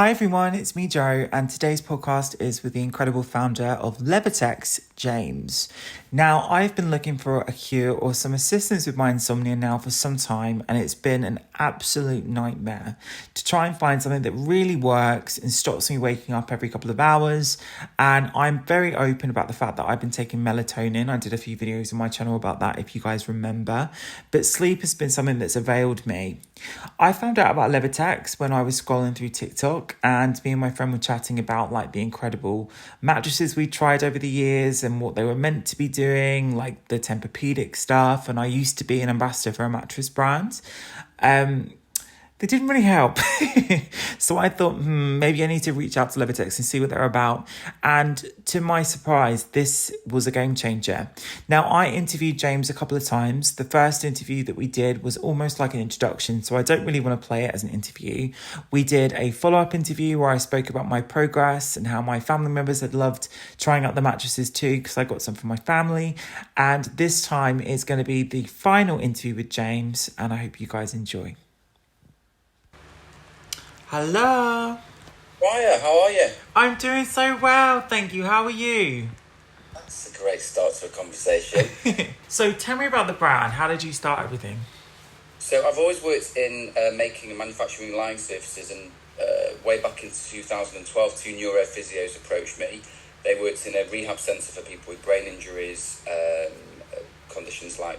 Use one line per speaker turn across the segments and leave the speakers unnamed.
Hi everyone, it's me Joe, and today's podcast is with the incredible founder of Levitex, James. Now, I've been looking for a cure or some assistance with my insomnia now for some time, and it's been an absolute nightmare to try and find something that really works and stops me waking up every couple of hours. And I'm very open about the fact that I've been taking melatonin. I did a few videos on my channel about that, if you guys remember, but sleep has been something that's availed me. I found out about Levitex when I was scrolling through TikTok, and me and my friend were chatting about like the incredible mattresses we tried over the years and what they were meant to be doing, like the Tempur-Pedic stuff. And I used to be an ambassador for a mattress brand. They didn't really help. So I thought, maybe I need to reach out to Levitex and see what they're about. And to my surprise, this was a game changer. Now, I interviewed James a couple of times. The first interview that we did was almost like an introduction, so I don't really want to play it as an interview. We did a follow-up interview where I spoke about my progress and how my family members had loved trying out the mattresses too, because I got some for my family. And this time is going to be the final interview with James, and I hope you guys enjoy. Hello.
Raya, how are you?
I'm doing so well, thank you. How are you?
That's a great start to a conversation.
So tell me about the brand. How did you start everything?
So I've always worked in making and manufacturing lying surfaces, and way back in 2012, two neurophysios approached me. They worked in a rehab centre for people with brain injuries, conditions like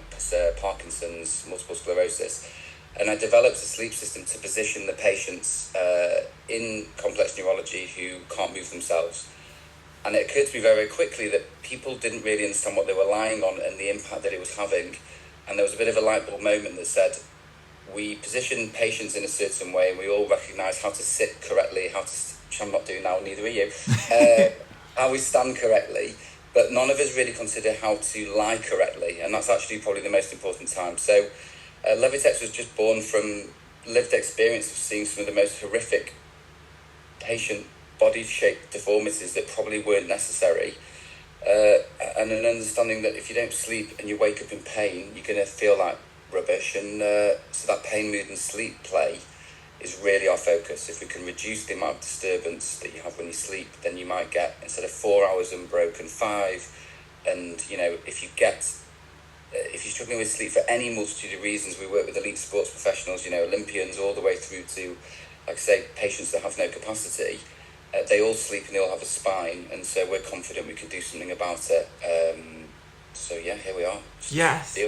Parkinson's, multiple sclerosis. And I developed a sleep system to position the patients in complex neurology who can't move themselves. And it occurred to me very quickly that people didn't really understand what they were lying on and the impact that it was having. And there was a bit of a light bulb moment that said, we position patients in a certain way, and we all recognise how to sit correctly, which I'm not doing now, neither are you, how we stand correctly. But none of us really consider how to lie correctly. And that's actually probably the most important time. So Levitex was just born from lived experience of seeing some of the most horrific patient body shape deformities that probably weren't necessary, and an understanding that if you don't sleep and you wake up in pain, you're going to feel like rubbish. And so that pain, mood and sleep play is really our focus. If we can reduce the amount of disturbance that you have when you sleep, then you might get, instead of 4 hours unbroken, 5. And if you're struggling with sleep for any multitude of reasons, we work with elite sports professionals, Olympians, all the way through to, like I say, patients that have no capacity. They all sleep and they all have a spine, and so we're confident we can do something about it. So yeah, here we are.
Yes.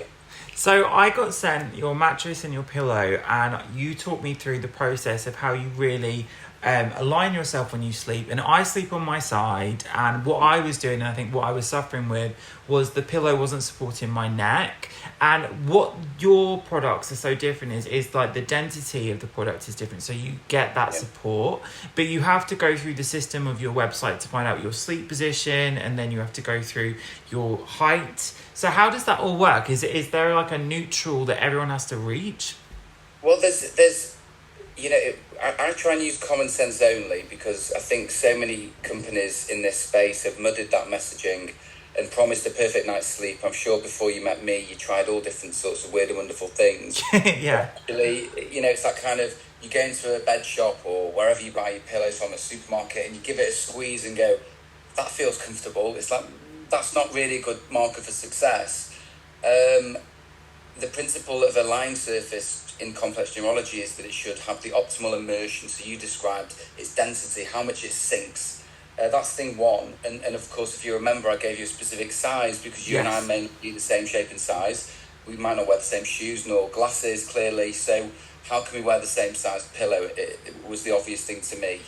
So I got sent your mattress and your pillow, and you talked me through the process of how you really align yourself when you sleep. And I sleep on my side, and what I was doing, and I think what I was suffering with, was the pillow wasn't supporting my neck. And what your products are so different is like the density of the product is different, so you get that support, but you have to go through the system of your website to find out your sleep position, and then you have to go through your height. So how does that all work? Is there like a neutral that everyone has to reach?
Well, there's I try and use common sense only, because I think so many companies in this space have muddied that messaging and promised a perfect night's sleep. I'm sure before you met me, you tried all different sorts of weird and wonderful things.
Yeah.
But actually, it's that kind of, you go into a bed shop or wherever you buy your pillows from, a supermarket, and you give it a squeeze and go, that feels comfortable. It's like, that's not really a good marker for success. The principle of a lying surface in complex neurology is that it should have the optimal immersion. So you described its density, how much it sinks. That's thing one. And of course, if you remember, I gave you a specific size because you and I may be the same shape and size. We might not wear the same shoes nor glasses, clearly. So how can we wear the same size pillow? It was the obvious thing to me.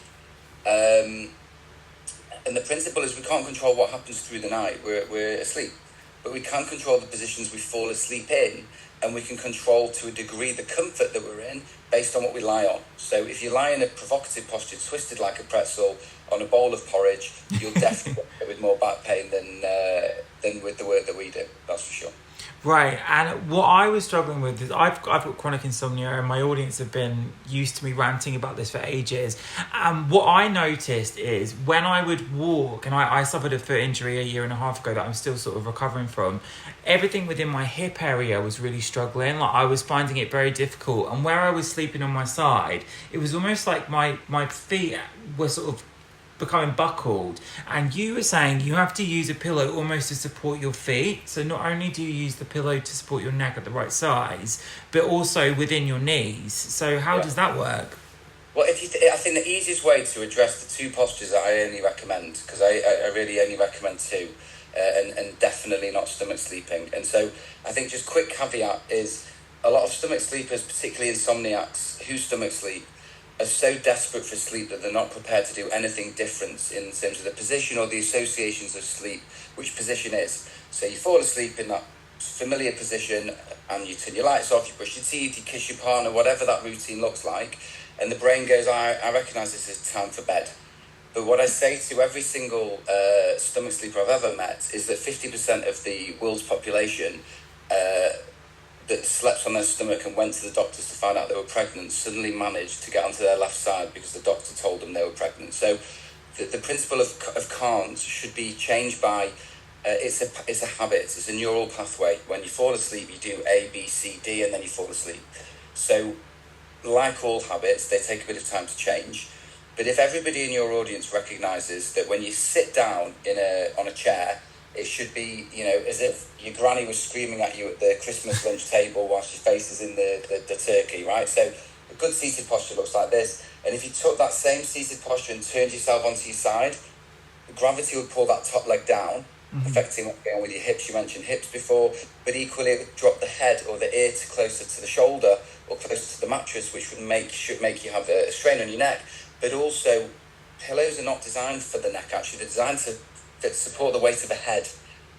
And the principle is we can't control what happens through the night. We're asleep. But we can control the positions we fall asleep in, and we can control to a degree the comfort that we're in based on what we lie on. So if you lie in a provocative posture, twisted like a pretzel on a bowl of porridge, you'll definitely get with more back pain than with the work that we do. That's for sure.
Right, and what I was struggling with is I've got chronic insomnia, and my audience have been used to me ranting about this for ages. And what I noticed is when I would walk, and I suffered a foot injury a year and a half ago that I'm still sort of recovering from, everything within my hip area was really struggling. Like I was finding it very difficult, and where I was sleeping on my side, it was almost like my feet were sort of becoming buckled, and you were saying you have to use a pillow almost to support your feet. So not only do you use the pillow to support your neck at the right size, but also within your knees. So how does that work?
Well, I think the easiest way to address the two postures that I only recommend, because I really only recommend two, and definitely not stomach sleeping. And so I think just quick caveat is a lot of stomach sleepers, particularly insomniacs who stomach sleep, are so desperate for sleep that they're not prepared to do anything different in terms of the position or the associations of sleep, which position is. So you fall asleep in that familiar position and you turn your lights off, you brush your teeth, you kiss your partner, whatever that routine looks like, and the brain goes, I recognise this is time for bed. But what I say to every single stomach sleeper I've ever met is that 50% of the world's population that slept on their stomach and went to the doctors to find out they were pregnant suddenly managed to get onto their left side because the doctor told them they were pregnant. So the principle of can't should be changed by it's a habit, it's a neural pathway. When you fall asleep, you do A, B, C, D, and then you fall asleep. So like all habits, they take a bit of time to change. But if everybody in your audience recognises that when you sit down on a chair, it should be, as if your granny was screaming at you at the Christmas lunch table whilst your face is in the turkey, right? So a good seated posture looks like this. And if you took that same seated posture and turned yourself onto your side, gravity would pull that top leg down, affecting what's going on with your hips. You mentioned hips before, but equally it would drop the head or the ear closer to the shoulder or closer to the mattress, which should make you have a strain on your neck. But also, pillows are not designed for the neck, actually. They're designed to support the weight of the head,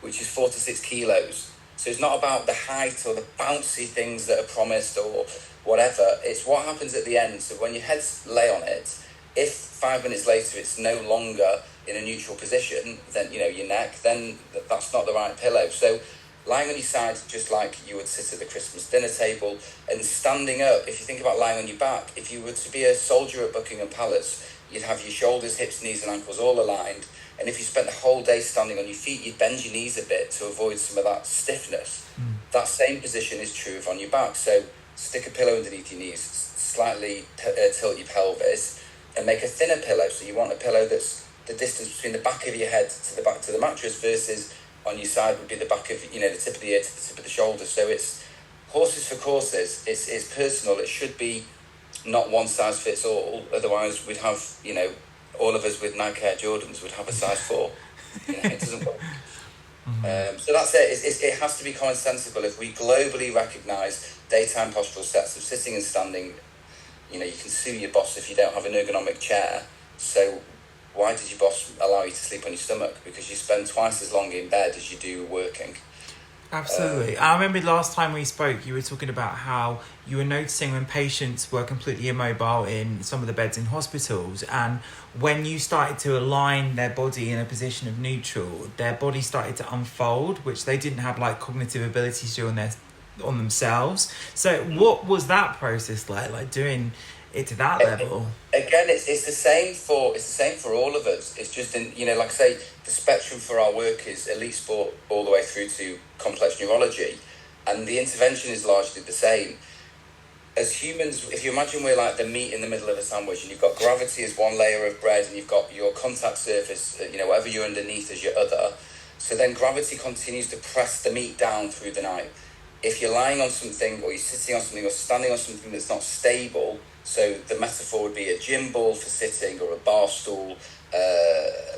which is 4 to 6 kilos. So it's not about the height or the bouncy things that are promised or whatever. It's what happens at the end. So when your head's lay on it, if 5 minutes later it's no longer in a neutral position, then your neck, then that's not the right pillow. So lying on your side, just like you would sit at the Christmas dinner table, and standing up, if you think about lying on your back, if you were to be a soldier at Buckingham Palace, you'd have your shoulders, hips, knees and ankles all aligned. And if you spent the whole day standing on your feet, you'd bend your knees a bit to avoid some of that stiffness. That same position is true of on your back. So stick a pillow underneath your knees, slightly tilt your pelvis, and make a thinner pillow. So you want a pillow that's the distance between the back of your head to the back to the mattress versus on your side would be the back of, the tip of the ear to the tip of the shoulder. So it's horses for courses. It's personal. It should be not one size fits all. Otherwise, we'd have, all of us with Nike Air Jordans would have a size 4. It doesn't work. So that's it. It has to be commonsensical. If we globally recognise daytime postural sets of sitting and standing, you can sue your boss if you don't have an ergonomic chair. So why did your boss allow you to sleep on your stomach? Because you spend twice as long in bed as you do working.
Absolutely. I remember last time we spoke, you were talking about how you were noticing when patients were completely immobile in some of the beds in hospitals, and when you started to align their body in a position of neutral, their body started to unfold, which they didn't have cognitive abilities to do on themselves. So what was that process like doing it to that level?
Again, it's the same for all of us. It's just like I say, the spectrum for our work is elite sport all the way through to complex neurology, and the intervention is largely the same. As humans, if you imagine we're like the meat in the middle of a sandwich, and you've got gravity as one layer of bread, and you've got your contact surface, whatever you're underneath as your other. So then gravity continues to press the meat down through the night. If you're lying on something, or you're sitting on something, or standing on something that's not stable, so the metaphor would be a gym ball for sitting, or a bar stool,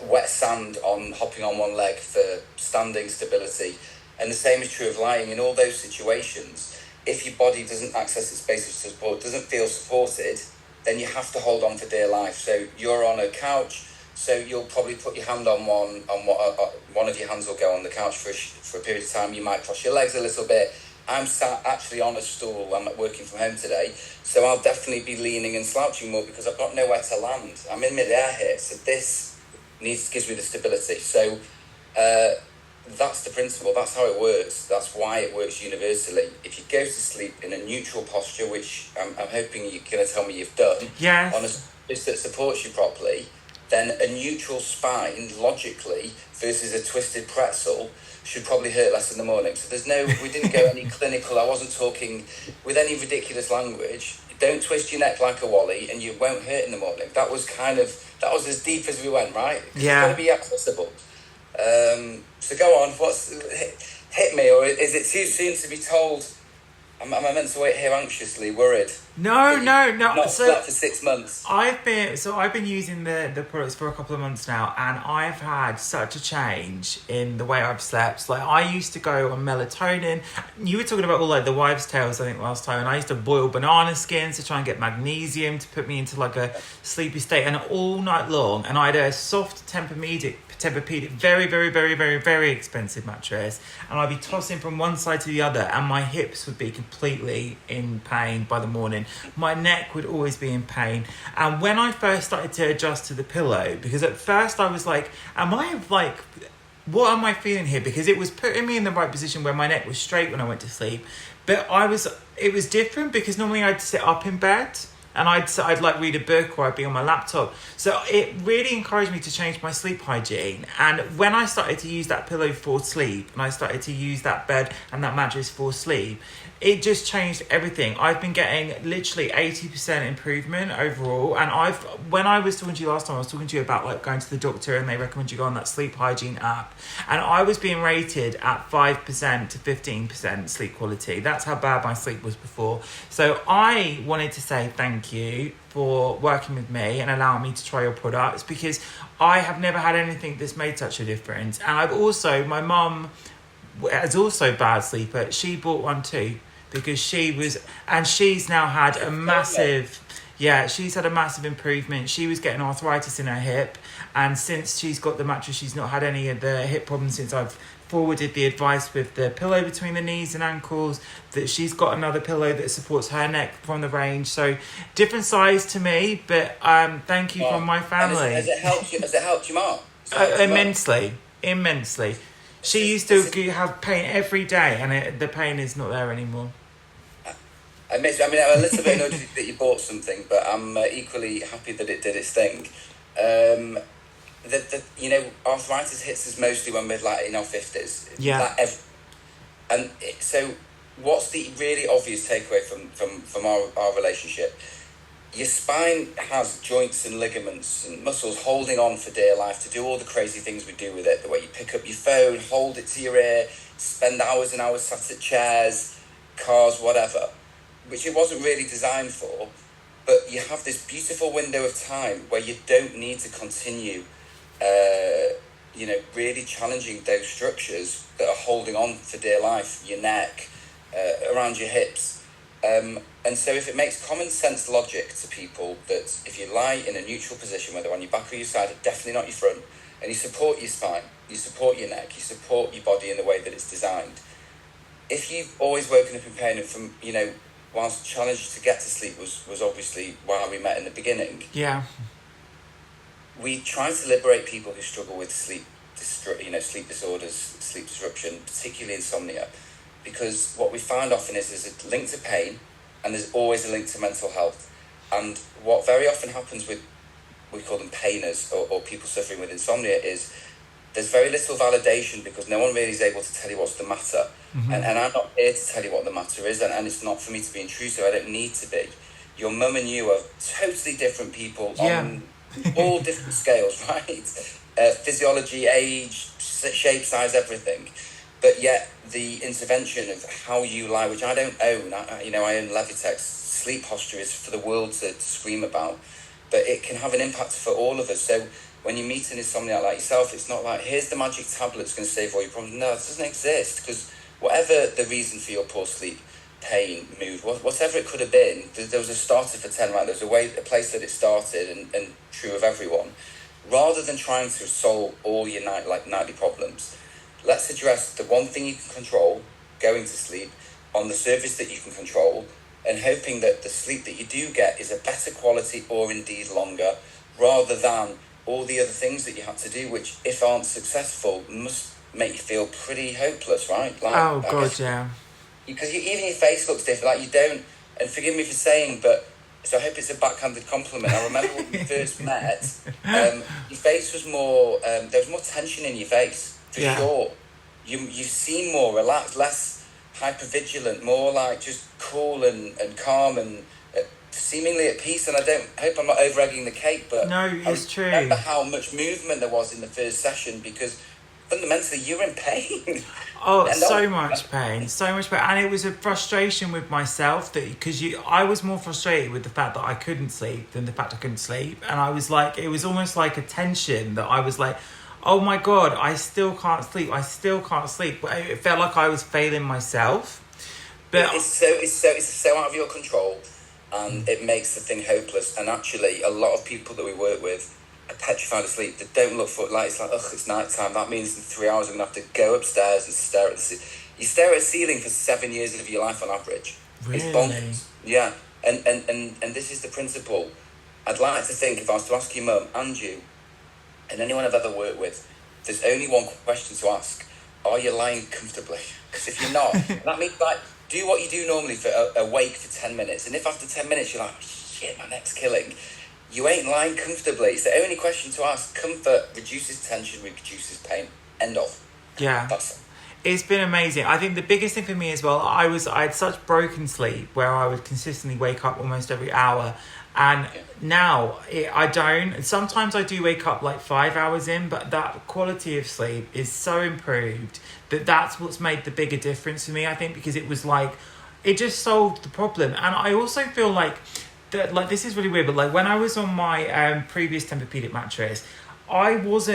wet sand on hopping on one leg for standing stability. And the same is true of lying. In all those situations, if your body doesn't access its basic support, doesn't feel supported, then you have to hold on for dear life. So you're on a couch, so you'll probably put your hand on one of your hands will go on the couch for a period of time. You might cross your legs a little bit. I'm sat actually on a stool. I'm working from home today, so I'll definitely be leaning and slouching more because I've got nowhere to land. I'm in mid-air here, so this gives me the stability. So that's the principle. That's how it works. That's why it works universally. If you go to sleep in a neutral posture, which I'm hoping you're going to tell me you've done,
Yes.
on a surface that supports you properly, then a neutral spine, logically, versus a twisted pretzel should probably hurt less in the morning. So we didn't go any clinical. I wasn't talking with any ridiculous language. Don't twist your neck like a wally and you won't hurt in the morning. That was as deep as we went, right?
Yeah.
It's got to be accessible. So go on, hit me, or is it too soon to be told? Am I meant to wait here anxiously, worried?
No.
Not
So
slept for 6 months.
I've been using the products for a couple of months now, and I've had such a change in the way I've slept. Like, I used to go on melatonin. You were talking about all like the wives' tales, I think, last time, and I used to boil banana skins to try and get magnesium to put me into like a sleepy state, and all night long. And I had a soft Tempur-Pedic, very, very, very, very, very expensive mattress, and I'd be tossing from one side to the other, and my hips would be completely in pain by the morning. My neck would always be in pain. And when I first started to adjust to the pillow, because at first I was like, what am I feeling here? Because it was putting me in the right position where my neck was straight when I went to sleep, but it was different because normally I'd sit up in bed and I'd like read a book or I'd be on my laptop. So it really encouraged me to change my sleep hygiene. And when I started to use that pillow for sleep and I started to use that bed and that mattress for sleep, it just changed everything. I've been getting literally 80% improvement overall. And when I was talking to you last time, I was talking to you about like going to the doctor and they recommend you go on that sleep hygiene app. And I was being rated at 5% to 15% sleep quality. That's how bad my sleep was before. So I wanted to say thank you for working with me and allowing me to try your products, because I have never had anything that's made such a difference. And my mum is also a bad sleeper. She bought one too, because she's now had a massive, she's had a massive improvement. She was getting arthritis in her hip, and since she's got the mattress, she's not had any of the hip problems since I've forwarded the advice with the pillow between the knees and ankles, that she's got another pillow that supports her neck from the range. So different size to me, but thank you from my family.
Has it helped you, Mark?
Immensely. She used to have pain every day, and the pain is not there anymore.
I'm a little bit annoyed that you bought something, but I'm equally happy that it did its thing. Arthritis hits us mostly when we're like in our 50s.
Yeah.
So what's the really obvious takeaway from our relationship? Your spine has joints and ligaments and muscles holding on for dear life to do all the crazy things we do with it. The way you pick up your phone, hold it to your ear, spend hours and hours sat at chairs, cars, whatever, which it wasn't really designed for. But you have this beautiful window of time where you don't need to continue, really challenging those structures that are holding on for dear life, your neck, around your hips. And so if it makes common sense logic to people that if you lie in a neutral position, whether on your back or your side, definitely not your front, and you support your spine, you support your neck, you support your body in the way that it's designed. If you've always woken up in pain, and from, whilst challenged to get to sleep was obviously why we met in the beginning.
Yeah.
We try to liberate people who struggle with sleep disorders, sleep disruption, particularly insomnia. Because what we find often is there's a link to pain and there's always a link to mental health. And what very often happens with, we call them painers or people suffering with insomnia, is there's very little validation because no one really is able to tell you what's the matter. Mm-hmm. And I'm not here to tell you what the matter is, and it's not for me to be intrusive. I don't need to be. Your mum and you are totally different people on all different scales, right? Physiology, age, shape, size, everything. But yet the intervention of how you lie, which I don't own, I own Levitex. Sleep posture is for the world to scream about, but it can have an impact for all of us. So when you meet an insomniac like yourself, it's not like, here's the magic tablet that's going to save all your problems. No, it doesn't exist, because whatever the reason for your poor sleep, pain, mood, whatever it could have been, there was a starter for 10, right? There's a place that it started, and true of everyone. Rather than trying to solve all your nightly problems, let's address the one thing you can control, going to sleep, on the surface that you can control, and hoping that the sleep that you do get is a better quality or indeed longer, rather than all the other things that you have to do, which, if aren't successful, must make you feel pretty hopeless, right? Like,
Oh
I
God,
guess,
yeah.
because even your face looks different. Like, you don't, and forgive me for saying, but, so I hope it's a backhanded compliment. I remember when we first met, your face was more, there was more tension in your face, for
Yeah.
sure. You seem more relaxed, less hypervigilant, more like just cool and calm and seemingly at peace. And I hope I'm not over-egging the cake, but
No,
I
it's true.
remember how much movement there was in the first session, because fundamentally you're in pain.
Oh, so much pain, and it was a frustration with myself that because I was more frustrated with the fact that I couldn't sleep than the fact I couldn't sleep, and I was like, it was almost like a tension that I was like, oh my God, I still can't sleep, but it felt like I was failing myself. But
it's so out of your control, and it makes the thing hopeless. And actually, a lot of people that we work with are petrified of sleep. They don't look for light. It's like, ugh, it's night time. That means in 3 hours I'm gonna have to go upstairs and stare at the ceiling. You stare at a ceiling for 7 years of your life on average.
Really?
It's bonkers. Yeah. And this is the principle. I'd like to think, if I was to ask your mum and you and anyone I've ever worked with, there's only one question to ask: are you lying comfortably? Because if you're not, that means, like, do what you do normally for awake for 10 minutes. And if after 10 minutes you're like, shit, my neck's killing, you ain't lying comfortably. It's the only question to ask. Comfort reduces tension, reduces pain. End of.
yeah.
That's it.
It's been amazing. I think the biggest thing for me as well, I had such broken sleep where I would consistently wake up almost every hour. And now I don't. And sometimes I do wake up like 5 hours in, but that quality of sleep is so improved that's what's made the bigger difference for me, I think, because it was like, it just solved the problem. And I also feel like, that, like, this is really weird, but like when I was on my previous Tempur-Pedic mattress, I was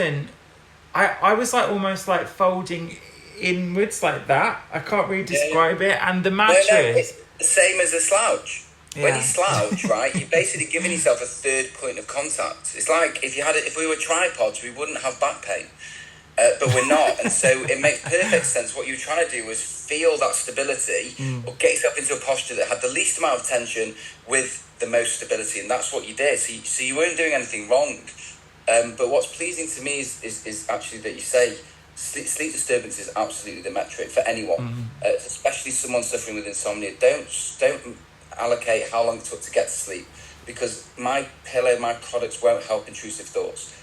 like almost like folding inwards like that. I can't really describe it. And the mattress,
it's the same as a slouch.
Yeah.
When you slouch, right, you're basically giving yourself a third point of contact. It's like if we were tripods, we wouldn't have back pain. But we're not, and so it makes perfect sense. What you were trying to do was feel that stability, or get yourself into a posture that had the least amount of tension with the most stability, and that's what you did. So you weren't doing anything wrong. But what's pleasing to me is actually that you say sleep disturbance is absolutely the metric for anyone, especially someone suffering with insomnia. Don't allocate how long it took to get to sleep, because my products won't help intrusive thoughts.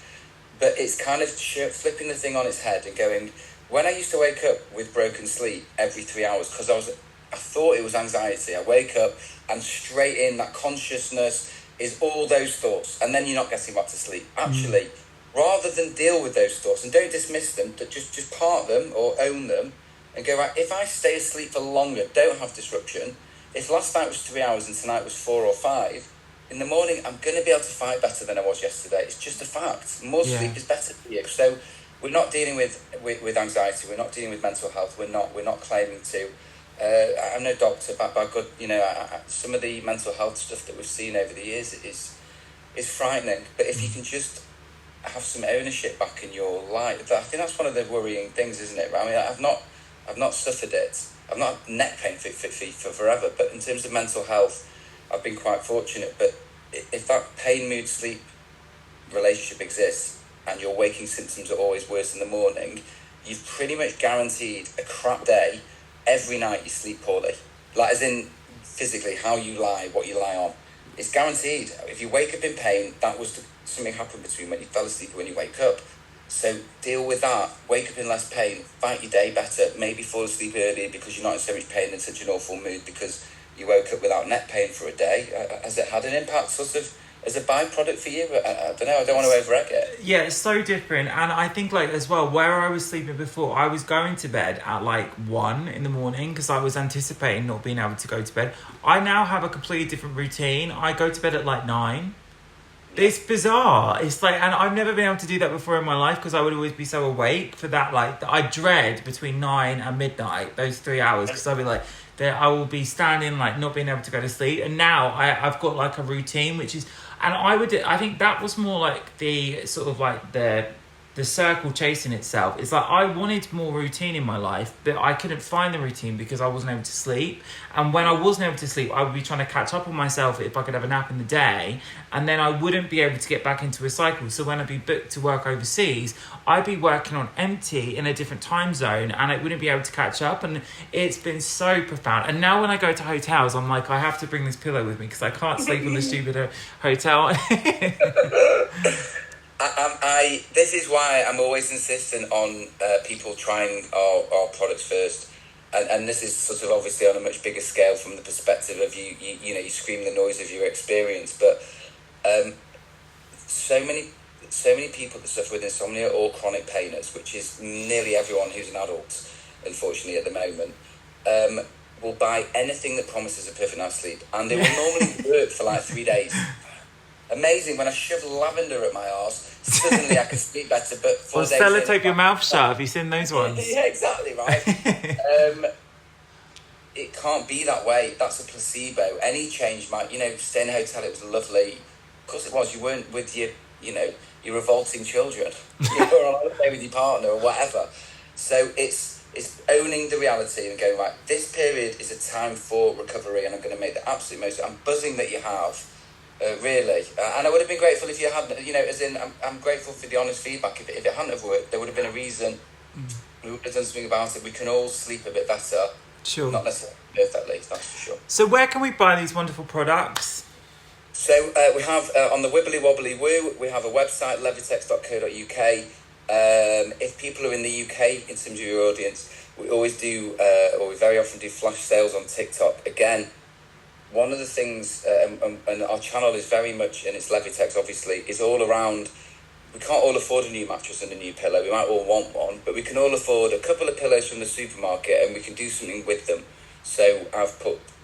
But it's kind of flipping the thing on its head and going, when I used to wake up with broken sleep every 3 hours, because I thought it was anxiety. I wake up and straight in, that consciousness is all those thoughts, and then you're not getting back to sleep. Actually, rather than deal with those thoughts, and don't dismiss them, but just park them or own them and go, right, if I stay asleep for longer, don't have disruption. If last night was 3 hours and tonight was 4 or 5, in the morning, I'm going to be able to fight better than I was yesterday. It's just a fact. More sleep is better for you. So we're not dealing with anxiety. We're not dealing with mental health. We're not claiming to. I'm no doctor, but good, some of the mental health stuff that we've seen over the years is frightening. But if you can just have some ownership back in your life, I think that's one of the worrying things, isn't it? I mean, I've not suffered it. I've not had neck pain for forever. But in terms of mental health, I've been quite fortunate. But if that pain, mood, sleep relationship exists, and your waking symptoms are always worse in the morning, you've pretty much guaranteed a crap day every night you sleep poorly. Like, as in physically, how you lie, what you lie on. It's guaranteed. If you wake up in pain, that was something happened between when you fell asleep and when you wake up. So deal with that. Wake up in less pain. Fight your day better. Maybe fall asleep earlier because you're not in so much pain and such an awful mood because you woke up without neck pain for a day. Has it had an impact sort of as a byproduct for you? I don't know. I don't want to over-egg it.
Yeah, it's so different. And I think, like, as well, where I was sleeping before, I was going to bed at like 1 in the morning because I was anticipating not being able to go to bed. I now have a completely different routine. I go to bed at like 9. It's bizarre. It's like, and I've never been able to do that before in my life because I would always be so awake for that. Like, I dread between 9 and midnight, those 3 hours, because I'll be like, I will be standing, like, not being able to go to sleep. And now I've got like a routine, which is, and I think that was more like the sort of like the the circle chasing itself. It's like I wanted more routine in my life, but I couldn't find the routine because I wasn't able to sleep. And when I wasn't able to sleep, I would be trying to catch up on myself if I could have a nap in the day, and then I wouldn't be able to get back into a cycle. So when I'd be booked to work overseas, I'd be working on empty in a different time zone, and I wouldn't be able to catch up. And it's been so profound. And now when I go to hotels, I'm like, I have to bring this pillow with me because I can't sleep in the stupid hotel.
This is why I'm always insistent on people trying our products first, and this is sort of obviously on a much bigger scale from the perspective of you scream the noise of your experience, but so many people that suffer with insomnia or chronic painers, which is nearly everyone who's an adult, unfortunately at the moment, will buy anything that promises a perfect night's sleep, and it will normally work for like 3 days. Amazing, when I shove lavender at my arse, suddenly I can sleep better, but 4 days...
Or sellotape your mouth shut, have you seen those ones?
Yeah, exactly, right? It can't be that way, that's a placebo. Any change might, stay in a hotel, it was lovely. Of course it was, you weren't with your revolting children. You were on holiday with your partner or whatever. So it's owning the reality and going, right, this period is a time for recovery and I'm going to make the absolute most of it. I'm buzzing that you have. Really, and I would have been grateful if you hadn't, as in, I'm grateful for the honest feedback. If it hadn't have worked, there would have been a reason. We would have done something about it. We can all sleep a bit better.
Sure.
Not necessarily perfectly, that's for sure.
So where can we buy these wonderful products?
So we have, on the Wibbly Wobbly Woo, we have a website, levitex.co.uk. If people are in the UK, in terms of your audience, we always do, or we very often do flash sales on TikTok. Again, one of the things, and our channel is very much, and it's Levitex obviously, is all around, we can't all afford a new mattress and a new pillow, we might all want one, but we can all afford a couple of pillows from the supermarket and we can do something with them. So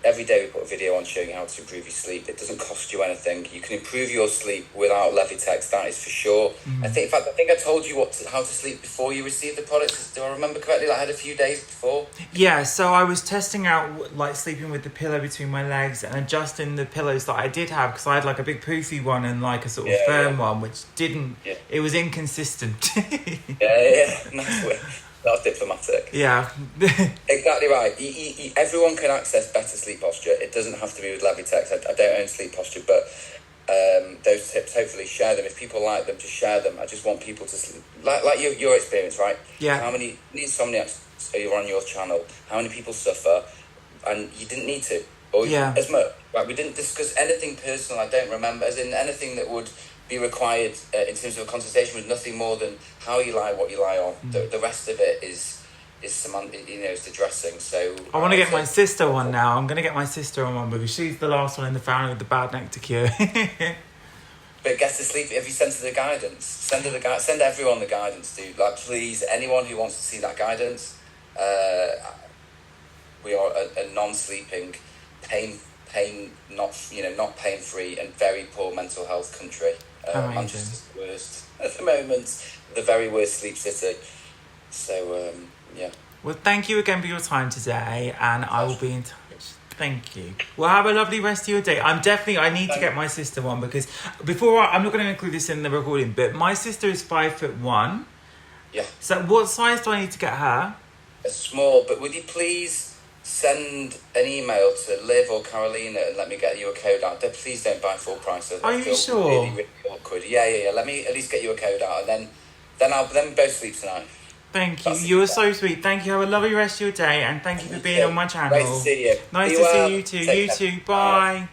every day we put a video on showing how to improve your sleep. It doesn't cost you anything. You can improve your sleep without Levitex, that is for sure. I think I told you how to sleep before you received the product. Do I remember correctly? I had a few days before.
Yeah, so I was testing out like sleeping with the pillow between my legs and adjusting the pillows that I did have, because I had like a big poofy one and like a sort of firm one, which didn't. Yeah. It was inconsistent.
yeah, nice way. That's diplomatic.
Yeah.
Exactly right. Everyone can access better sleep posture. It doesn't have to be with Levitex. I don't own sleep posture, but those tips, hopefully share them. If people like them, just share them. I just want people to sleep. Like your experience, right?
Yeah.
How many insomniacs are on your channel? How many people suffer? And you didn't need to. Or as much. Right, we didn't discuss anything personal, I don't remember, as in anything that would be required in terms of a consultation was nothing more than how you lie, what you lie on. The rest of it is semantic, is the dressing. So
I want to get my sister one now. I'm going to get my sister on one because she's the last one in the family with the bad neck to cure.
But get to sleep. Have you sent her the guidance? Send everyone the guidance, dude. Like, please, anyone who wants to see that guidance. We are a non-sleeping, not pain-free and very poor mental health country. Manchester's the worst at the moment, the very worst sleep city. So, yeah.
Well, thank you again for your time today, and I will be in touch. Thank you. Well, have a lovely rest of your day. I need to get my sister one because I'm not going to include this in the recording, but my sister is 5'1".
Yeah.
So what size do I need to get her?
A small, but would you please send an email to Liv or Carolina and let me get you a code out. Please don't buy full price.
Are you sure?
Really, really awkward. Yeah. Let me at least get you a code out, and then we both sleep tonight.
Thank you. You are so sweet. Thank you. Have a lovely rest of your day, and thank you for being on my channel.
Great to see you.
Nice to see you too. You too. Bye.